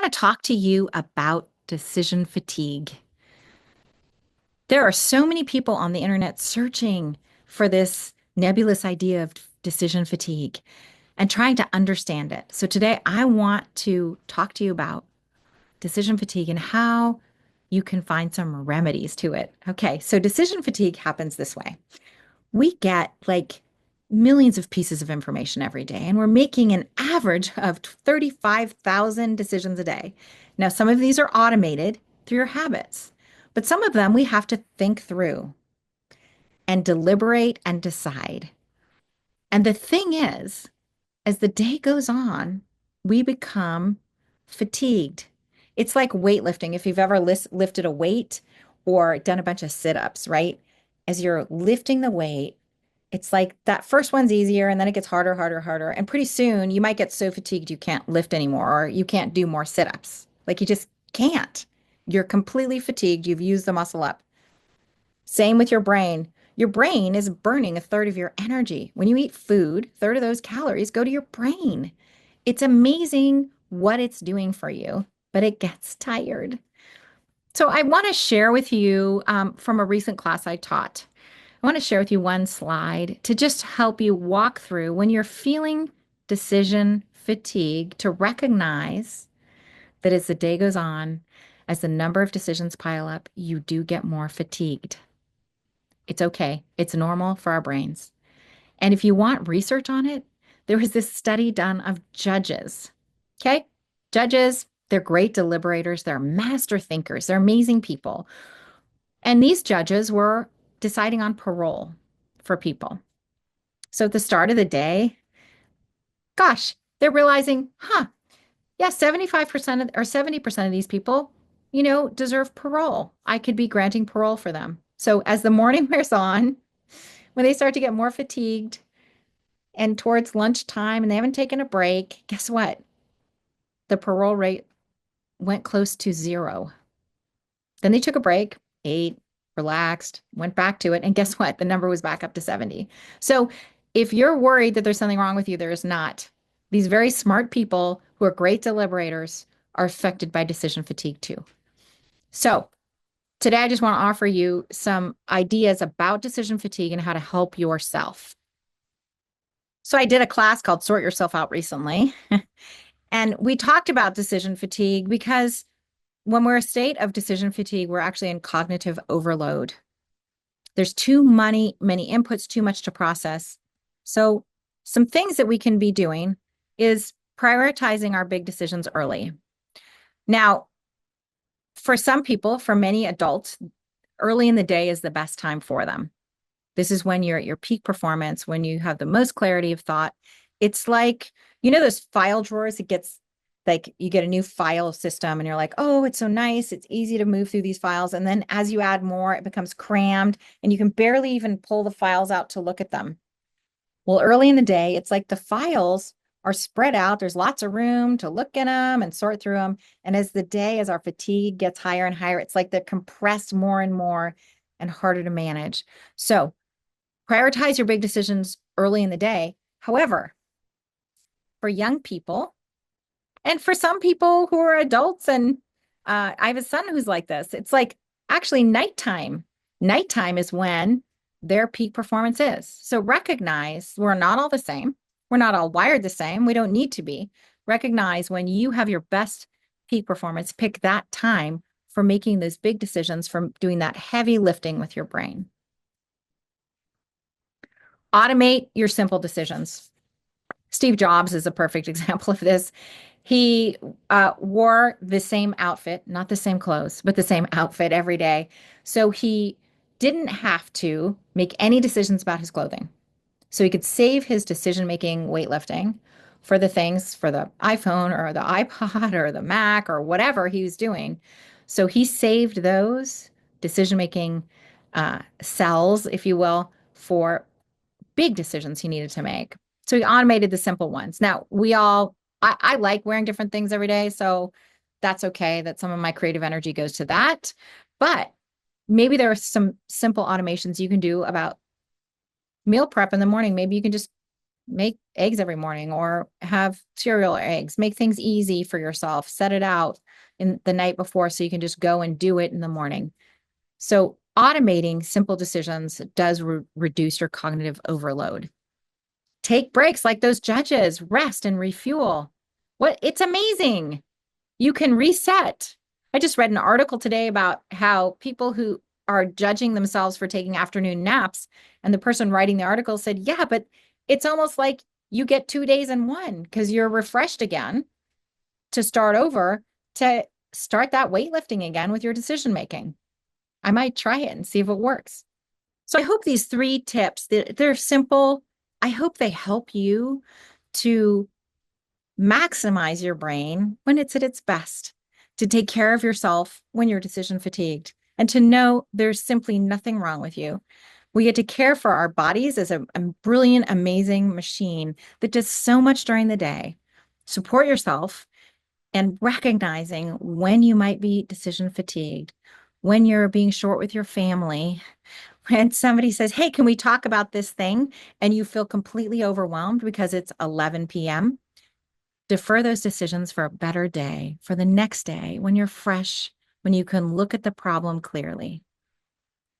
want to talk to you about decision fatigue. There are so many people on the internet searching for this nebulous idea of decision fatigue and trying to understand it. So today I want to talk to you about decision fatigue and how you can find some remedies to it. Okay, so decision fatigue happens this way. We get like millions of pieces of information every day, and we're making an average of 35,000 decisions a day. Now, some of these are automated through your habits, but some of them we have to think through and deliberate and decide. And the thing is, as the day goes on, we become fatigued. It's like weightlifting. If you've ever lifted a weight or done a bunch of sit-ups, right? As you're lifting the weight, it's like that first one's easier and then it gets harder, harder, harder. And pretty soon you might get so fatigued you can't lift anymore or you can't do more sit-ups. Like you just can't. You're completely fatigued. You've used the muscle up. Same with your brain. Your brain is burning a third of your energy. When you eat food, a third of those calories go to your brain. It's amazing what it's doing for you, but it gets tired. So I want to share with you from a recent class I taught. I want to share with you one slide to just help you walk through when you're feeling decision fatigue to recognize that as the day goes on, as the number of decisions pile up, you do get more fatigued. It's okay. It's normal for our brains. And if you want research on it, there was this study done of judges. Okay? Judges, they're great deliberators, they're master thinkers, they're amazing people. And these judges were deciding on parole for people. So at the start of the day, gosh, they're realizing, yeah, 75% of or 70% of these people, deserve parole. I could be granting parole for them. So as the morning wears on, when they start to get more fatigued and towards lunchtime and they haven't taken a break, guess what? The parole rate went close to zero. Then they took a break, ate, relaxed, went back to it. And guess what? The number was back up to 70. So if you're worried that there's something wrong with you, there is not. These very smart people who are great deliberators are affected by decision fatigue too. So today I just want to offer you some ideas about decision fatigue and how to help yourself. So I did a class called Sort Yourself Out recently, and we talked about decision fatigue because when we're in a state of decision fatigue, we're actually in cognitive overload. There's many inputs, too much to process. So some things that we can be doing is prioritizing our big decisions early. Now, for some people, for many adults, early in the day is the best time for them. This is when you're at your peak performance, when you have the most clarity of thought. It's like, those file drawers, it gets like you get a new file system and you're like, oh, it's so nice. It's easy to move through these files. And then as you add more, it becomes crammed and you can barely even pull the files out to look at them. Well, early in the day, it's like the files are spread out. There's lots of room to look at them and sort through them. And as our fatigue gets higher and higher, it's like they're compressed more and more and harder to manage. So prioritize your big decisions early in the day. However, for young people, and for some people who are adults, and I have a son who's like this, it's like actually nighttime. Nighttime is when their peak performance is. So recognize we're not all the same. We're not all wired the same. We don't need to be. Recognize when you have your best peak performance, pick that time for making those big decisions, from doing that heavy lifting with your brain. Automate your simple decisions. Steve Jobs is a perfect example of this. He wore the same outfit, not the same clothes, but the same outfit every day. So he didn't have to make any decisions about his clothing. So he could save his decision-making weightlifting for the things for the iPhone or the iPod or the Mac or whatever he was doing. So he saved those decision-making cells, if you will, for big decisions he needed to make. So he automated the simple ones. Now, I like wearing different things every day, so that's okay that some of my creative energy goes to that. But maybe there are some simple automations you can do about meal prep in the morning. Maybe you can just Make eggs every morning or have cereal or eggs. Make things easy for yourself. Set it out in the night before so you can just go and do it in the morning. So automating simple decisions does reduce your cognitive overload. Take breaks like those judges, rest and refuel. What? It's amazing. You can reset. I just read an article today about how people who are judging themselves for taking afternoon naps, and the person writing the article said, yeah, but it's almost like you get 2 days in one because you're refreshed again to start over, to start that weightlifting again with your decision making. I might try it and see if it works. So I hope these 3 tips, they're simple. I hope they help you to maximize your brain when it's at its best, to take care of yourself when you're decision fatigued, and to know there's simply nothing wrong with you. We get to care for our bodies as a brilliant, amazing machine that does so much during the day. Support yourself and recognizing when you might be decision fatigued, when you're being short with your family, when somebody says, hey, can we talk about this thing? And you feel completely overwhelmed because it's 11 p.m. Defer those decisions for a better day, for the next day, when you're fresh, when you can look at the problem clearly.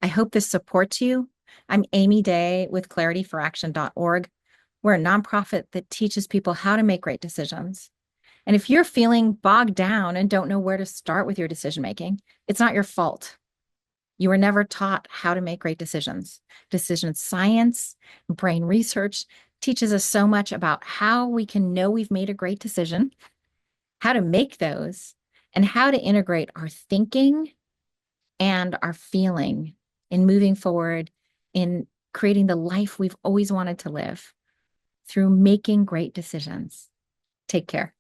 I hope this supports you. I'm Amy Day with clarityforaction.org. We're a nonprofit that teaches people how to make great decisions. And if you're feeling bogged down and don't know where to start with your decision making, it's not your fault. You were never taught how to make great decisions. Decision science, brain research teaches us so much about how we can know we've made a great decision, how to make those, and how to integrate our thinking and our feeling in moving forward in creating the life we've always wanted to live through making great decisions. Take care.